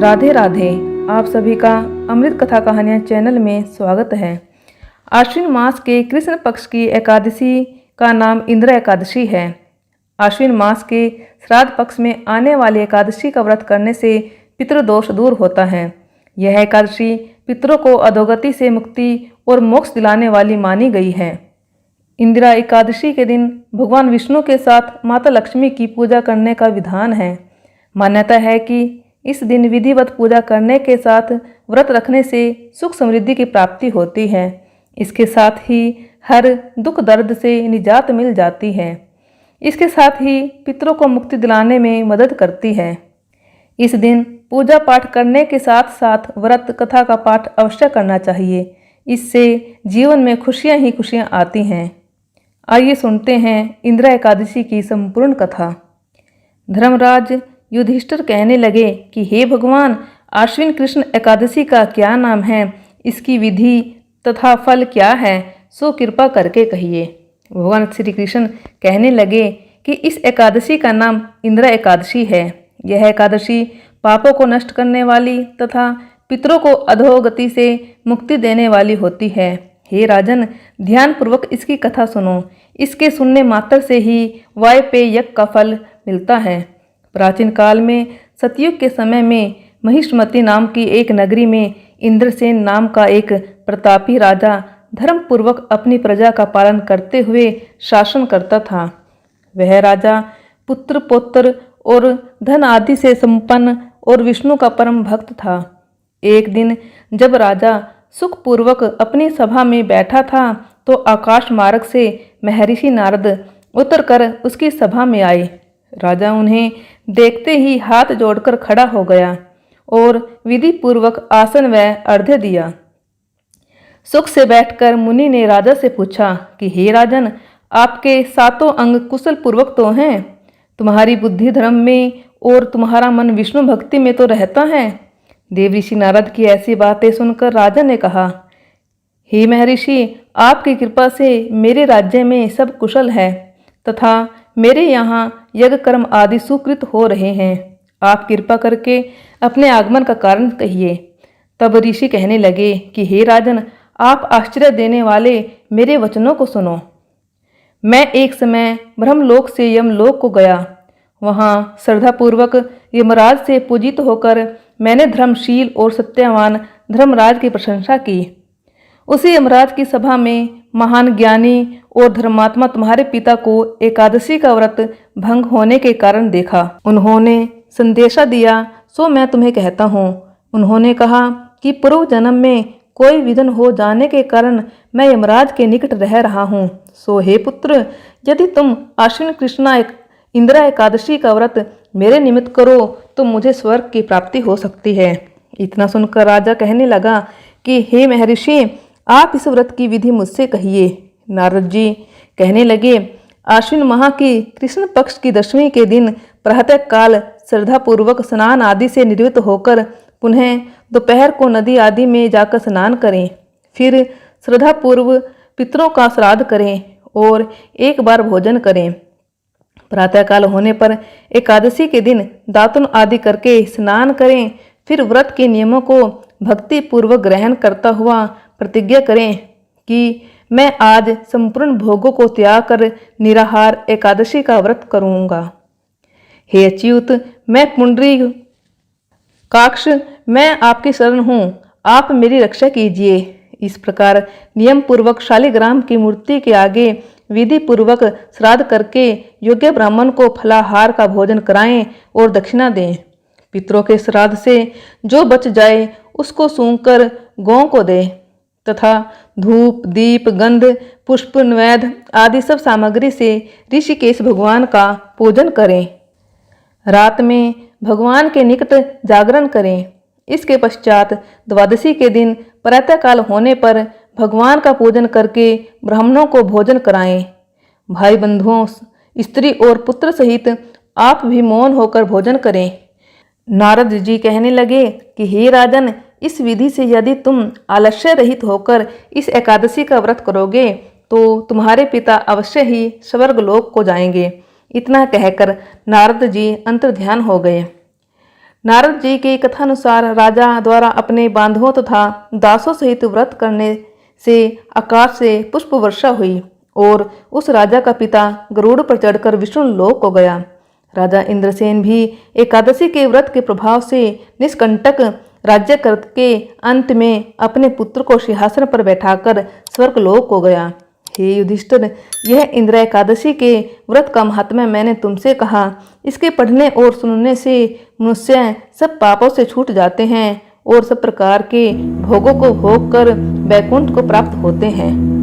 राधे राधे। आप सभी का अमृत कथा कहानियाँ चैनल में स्वागत है। आश्विन मास के कृष्ण पक्ष की एकादशी का नाम इंद्र एकादशी है। आश्विन मास के श्राद्ध पक्ष में आने वाली एकादशी का व्रत करने से पितृदोष दूर होता है। यह एकादशी पितरों को अधोगति से मुक्ति और मोक्ष दिलाने वाली मानी गई है। इंदिरा एकादशी के दिन भगवान विष्णु के साथ माता लक्ष्मी की पूजा करने का विधान है। मान्यता है कि इस दिन विधिवत पूजा करने के साथ व्रत रखने से सुख समृद्धि की प्राप्ति होती है। इसके साथ ही हर दुख दर्द से निजात मिल जाती है। इसके साथ ही पितरों को मुक्ति दिलाने में मदद करती है। इस दिन पूजा पाठ करने के साथ साथ व्रत कथा का पाठ अवश्य करना चाहिए। इससे जीवन में खुशियां ही खुशियां आती हैं। आइए सुनते हैं इंदिरा एकादशी की संपूर्ण कथा। धर्मराज युधिष्ठिर कहने लगे कि हे भगवान, आश्विन कृष्ण एकादशी का क्या नाम है, इसकी विधि तथा फल क्या है, सो कृपा करके कहिए। भगवान श्री कृष्ण कहने लगे कि इस एकादशी का नाम इंदिरा एकादशी है। यह एकादशी पापों को नष्ट करने वाली तथा पितरों को अधोगति से मुक्ति देने वाली होती है। हे राजन, ध्यानपूर्वक इसकी कथा सुनो। इसके सुनने मात्र से ही वायपेय यज्ञ का फल मिलता है। प्राचीन काल में सतयुग के समय में महिष्मती नाम की एक नगरी में इंद्रसेन नाम का एक प्रतापी राजा धर्मपूर्वक अपनी प्रजा का पालन करते हुए शासन करता था। वह राजा पुत्र पौत्र और धन आदि से संपन्न और विष्णु का परम भक्त था। एक दिन जब राजा सुखपूर्वक अपनी सभा में बैठा था तो आकाश मार्ग से महर्षि नारद उतरकर उसकी सभा में आए। राजा उन्हें देखते ही हाथ जोड़कर खड़ा हो गया और विधि पूर्वक आसन व अर्घ्य दिया। सुख से बैठकर मुनि ने राजा से पूछा कि हे राजन, आपके सातों अंग कुशल पूर्वक तो हैं, तुम्हारी बुद्धि धर्म में और तुम्हारा मन विष्णु भक्ति में तो रहता है। देवऋषि नारद की ऐसी बातें सुनकर राजा ने कहा, हे महर्षि, आपकी कृपा से मेरे राज्य में सब कुशल है तथा मेरे यहाँ यज्ञ कर्म आदि सुकृत हो रहे हैं। आप कृपा करके अपने आगमन का कारण कहिए। तब ऋषि कहने लगे कि हे राजन, आप आश्चर्य देने वाले मेरे वचनों को सुनो। मैं एक समय ब्रह्मलोक से यमलोक को गया। वहाँ श्रद्धापूर्वक यमराज से पूजित होकर मैंने धर्मशील और सत्यवान धर्मराज की प्रशंसा की। उसी यमराज की सभा में महान ज्ञानी और धर्मात्मा तुम्हारे पिता को एकादशी का व्रत भंग होने के कारण देखा। उन्होंने संदेशा दिया, सो मैं तुम्हें कहता हूँ। उन्होंने कहा कि पूर्व जन्म में कोई विघ्न हो जाने के कारण मैं यमराज के निकट रह रहा हूँ। सो हे पुत्र, यदि तुम आश्विन कृष्णा इंदिरा एकादशी का व्रत मेरे निमित्त करो तो मुझे स्वर्ग की प्राप्ति हो सकती है। इतना सुनकर राजा कहने लगा कि हे महर्षि, आप इस व्रत की विधि मुझसे कहिए। नारद जी कहने लगे, आश्विन माह की कृष्ण पक्ष की दशमी के दिन प्रातः काल श्रद्धापूर्वक स्नान आदि से निर्वृत्त होकर पुनः दोपहर को नदी आदि में जाकर स्नान करें। फिर श्रद्धापूर्व पितरों का श्राद्ध करें और एक बार भोजन करें। प्रातःकाल होने पर एकादशी के दिन दातुन आदि करके स्नान करें। फिर व्रत के नियमों को भक्ति पूर्वक ग्रहण करता हुआ प्रतिज्ञा करें कि मैं आज संपूर्ण भोगों को त्याग कर निराहार एकादशी का व्रत करूंगा। हे अच्युत, मैं पुंडरी काक्ष, मैं आपकी शरण हूँ, आप मेरी रक्षा कीजिए। इस प्रकार नियम पूर्वक शालिग्राम की मूर्ति के आगे विधि पूर्वक श्राद्ध करके योग्य ब्राह्मण को फलाहार का भोजन कराएं और दक्षिणा दें। पितरों के श्राद्ध से जो बच जाए उसको सूंघकर गौ को दें तथा धूप दीप गंध पुष्प नैवेद्य आदि सब सामग्री से ऋषिकेश भगवान का पूजन करें। रात में भगवान के निकट जागरण करें। इसके पश्चात द्वादशी के दिन प्रातःकाल होने पर भगवान का पूजन करके ब्राह्मणों को भोजन कराएं। भाई बंधुओं, स्त्री और पुत्र सहित आप भी मौन होकर भोजन करें। नारद जी कहने लगे कि हे राजन, इस विधि से यदि तुम आलस्य रहित होकर इस एकादशी का व्रत करोगे तो तुम्हारे पिता अवश्य ही स्वर्ग लोक को जाएंगे। इतना कहकर नारद जी अंतर्ध्यान हो गए। नारद जी के कथानुसार राजा द्वारा अपने बांधवों तथा दासों सहित व्रत करने से आकाश से पुष्प वर्षा हुई और उस राजा का पिता गरुड़ पर चढ़कर विष्णु लोक को गया। राजा इंद्रसेन भी एकादशी के व्रत के प्रभाव से निष्कंटक राज्य करके अंत में अपने पुत्र को सिंहासन पर बैठाकर स्वर्गलोक को गया। हे युधिष्ठिर, यह इंद्र एकादशी के व्रत का महात्म्य मैंने तुमसे कहा। इसके पढ़ने और सुनने से मनुष्य सब पापों से छूट जाते हैं और सब प्रकार के भोगों को भोग कर वैकुंठ को प्राप्त होते हैं।